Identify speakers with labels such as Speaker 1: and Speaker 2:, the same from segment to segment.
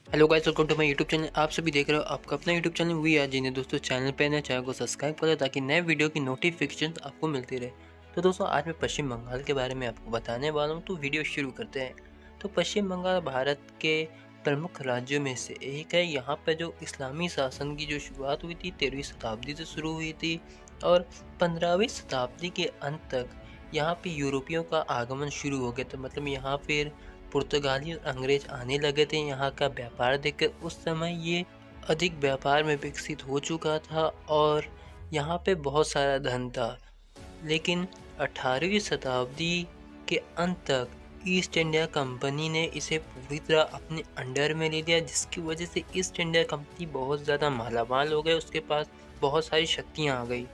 Speaker 1: Hello guys, welcome to my YouTube channel. आप सभी देख रहे हो आपका अपना यूट्यूब चैनल वी आर जिन्हें दोस्तों चैनल पे नए चैनल को सब्सक्राइब करें ताकि नए वीडियो की नोटिफिकेशन आपको मिलती रहे। तो दोस्तों आज मैं पश्चिम बंगाल के बारे में आपको बताने वाला हूं, तो वीडियो शुरू करते हैं। तो पश्चिम बंगाल भारत के प्रमुख राज्यों में से एक है। यहाँ पर जो इस्लामी शासन की जो शुरुआत हुई थी 13वीं शताब्दी से शुरू हुई थी और 15वीं शताब्दी के अंत तक यहाँ पे यूरोपियों का आगमन शुरू हो गया था। मतलब यहाँ फिर पुर्तगाली और अंग्रेज आने लगे थे यहाँ का व्यापार देखकर। उस समय ये अधिक व्यापार में विकसित हो चुका था और यहाँ पे बहुत सारा धन था। लेकिन 18वीं शताब्दी के अंत तक ईस्ट इंडिया कंपनी ने इसे पूरी तरह अपने अंडर में ले लिया, जिसकी वजह से ईस्ट इंडिया कंपनी बहुत ज़्यादा मालामाल हो गए, उसके पास बहुत सारी शक्तियाँ आ गई।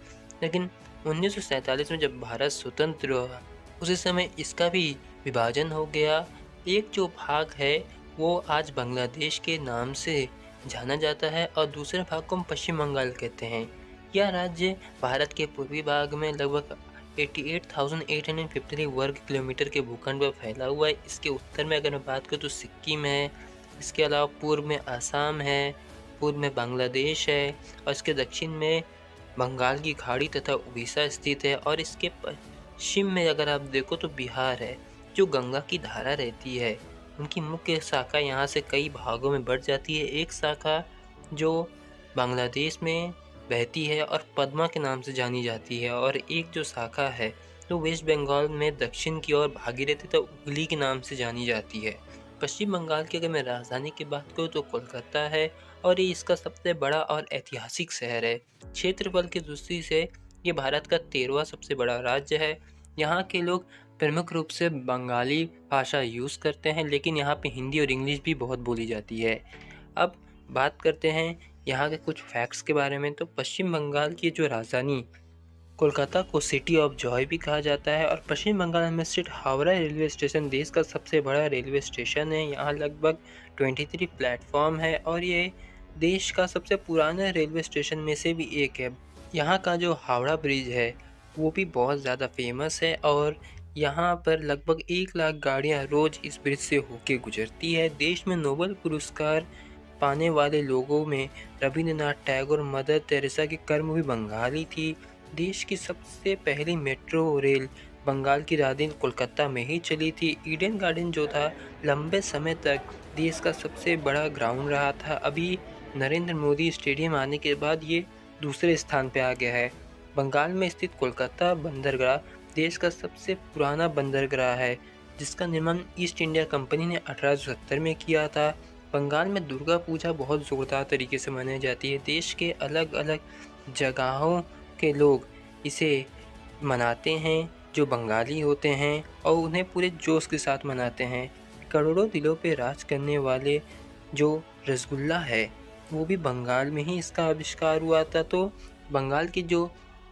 Speaker 1: लेकिन 1947 में जब भारत स्वतंत्र हुआ उसी समय इसका भी विभाजन हो गया। एक जो भाग है वो आज बांग्लादेश के नाम से जाना जाता है और दूसरे भाग को हम पश्चिम बंगाल कहते हैं। यह राज्य भारत के पूर्वी भाग में लगभग 88,853 वर्ग किलोमीटर के भूखंड पर फैला हुआ है। इसके उत्तर में अगर मैं बात करूँ तो सिक्किम है, इसके अलावा पूर्व में आसाम है, पूर्व में बांग्लादेश है और इसके दक्षिण में बंगाल की खाड़ी तथा उड़ीसा स्थित है। और इसके पश्चिम में अगर आप देखो तो बिहार है। जो गंगा की धारा रहती है उनकी मुख्य शाखा यहाँ से कई भागों में बढ़ जाती है। एक शाखा जो बांग्लादेश में बहती है और पद्मा के नाम से जानी जाती है, और एक जो शाखा है तो वेस्ट बंगाल में दक्षिण की ओर भागी रहती है, तो हुगली के नाम से जानी जाती है। पश्चिम बंगाल की अगर मैं राजधानी की बात करूँ तो कोलकाता है और ये इसका सबसे बड़ा और ऐतिहासिक शहर है। क्षेत्रफल की दृष्टि से ये भारत का 13वां सबसे बड़ा राज्य है। यहाँ के लोग प्रमुख रूप से बंगाली भाषा यूज़ करते हैं, लेकिन यहाँ पे हिंदी और इंग्लिश भी बहुत बोली जाती है। अब बात करते हैं यहाँ के कुछ फैक्ट्स के बारे में। तो पश्चिम बंगाल की जो राजधानी कोलकाता को सिटी ऑफ जॉय भी कहा जाता है और पश्चिम बंगाल में स्थित हावड़ा रेलवे स्टेशन देश का सबसे बड़ा रेलवे स्टेशन है। यहाँ लगभग 23 प्लेटफॉर्म है और ये देश का सबसे पुराना रेलवे स्टेशन में से भी एक है। यहाँ का जो हावड़ा ब्रिज है वो भी बहुत ज़्यादा फेमस है और यहाँ पर लगभग 1 लाख गाड़ियाँ रोज़ इस ब्रिज से होके गुजरती है। देश में नोबेल पुरस्कार पाने वाले लोगों में रविंद्रनाथ टैगोर, मदर तेरेसा की कर्म भी बंगाली थी। देश की सबसे पहली मेट्रो रेल बंगाल की राजधानी कोलकाता में ही चली थी। ईडन गार्डन जो था लंबे समय तक देश का सबसे बड़ा ग्राउंड रहा था। अभी नरेंद्र मोदी स्टेडियम आने के बाद ये दूसरे स्थान पे आ गया है। बंगाल में स्थित कोलकाता बंदरगाह देश का सबसे पुराना बंदरगाह है, जिसका निर्माण ईस्ट इंडिया कंपनी ने 1870 में किया था। बंगाल में दुर्गा पूजा बहुत ज़ोरदार तरीके से मनाई जाती है। देश के अलग अलग जगहों के लोग इसे मनाते हैं जो बंगाली होते हैं और उन्हें पूरे जोश के साथ मनाते हैं। करोड़ों दिलों पे राज करने वाले जो रसगुल्ला है वो भी बंगाल में ही इसका आविष्कार हुआ था। तो बंगाल की जो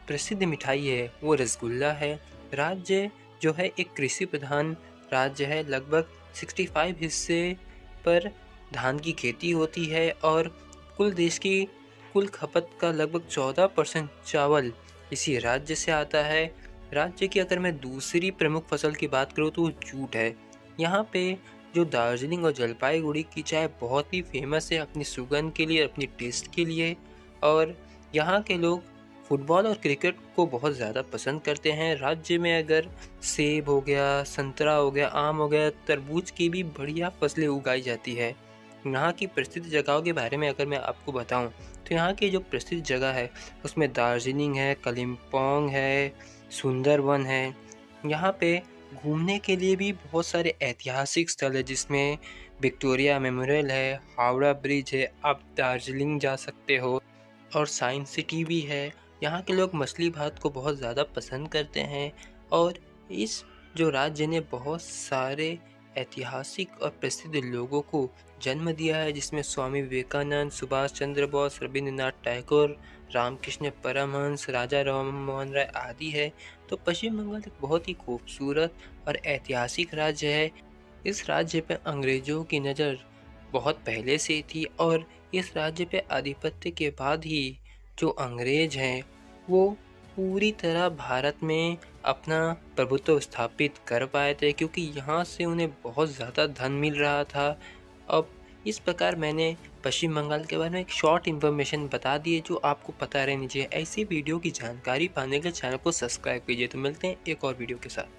Speaker 1: प्रसिद्ध मिठाई है वो रसगुल्ला है। राज्य जो है एक कृषि प्रधान राज्य है। लगभग 65 हिस्से पर धान की खेती होती है और कुल देश की कुल खपत का लगभग 14% चावल इसी राज्य से आता है। राज्य की अगर मैं दूसरी प्रमुख फसल की बात करूँ तो वो जूट है। यहाँ पे जो दार्जिलिंग और जलपाईगुड़ी की चाय बहुत ही फेमस है अपनी सुगंध के लिए, अपनी टेस्ट के लिए। और यहाँ के लोग फुटबॉल और क्रिकेट को बहुत ज़्यादा पसंद करते हैं। राज्य में अगर सेब हो गया, संतरा हो गया, आम हो गया, तरबूज की भी बढ़िया फसलें उगाई जाती है। यहाँ की प्रसिद्ध जगहों के बारे में अगर मैं आपको बताऊं तो यहाँ की जो प्रसिद्ध जगह है उसमें दार्जिलिंग है, कालिम्पोंग है, सुंदरवन है। यहाँ पे घूमने के लिए भी बहुत सारे ऐतिहासिक स्थल है, जिसमें विक्टोरिया मेमोरियल है, हावड़ा ब्रिज है, आप दार्जिलिंग जा सकते हो और साइंस सिटी भी है। यहाँ के लोग मछली भात को बहुत ज़्यादा पसंद करते हैं और इस जो राज्य ने बहुत सारे ऐतिहासिक और प्रसिद्ध लोगों को जन्म दिया है, जिसमें स्वामी विवेकानंद, सुभाष चंद्र बोस, रविंद्रनाथ टैगोर, रामकृष्ण परमहंस, राजा राम मोहन राय आदि है। तो पश्चिम बंगाल एक बहुत ही खूबसूरत और ऐतिहासिक राज्य है। इस राज्य पर अंग्रेज़ों की नज़र बहुत पहले से थी और इस राज्य पे आधिपत्य के बाद ही जो अंग्रेज हैं वो पूरी तरह भारत में अपना प्रभुत्व स्थापित कर पाए थे, क्योंकि यहाँ से उन्हें बहुत ज़्यादा धन मिल रहा था। अब इस प्रकार मैंने पश्चिम बंगाल के बारे में एक शॉर्ट इन्फॉर्मेशन बता दी है जो आपको पता रहनी चाहिए। ऐसी वीडियो की जानकारी पाने के लिए चैनल को सब्सक्राइब कीजिए। तो मिलते हैं एक और वीडियो के साथ।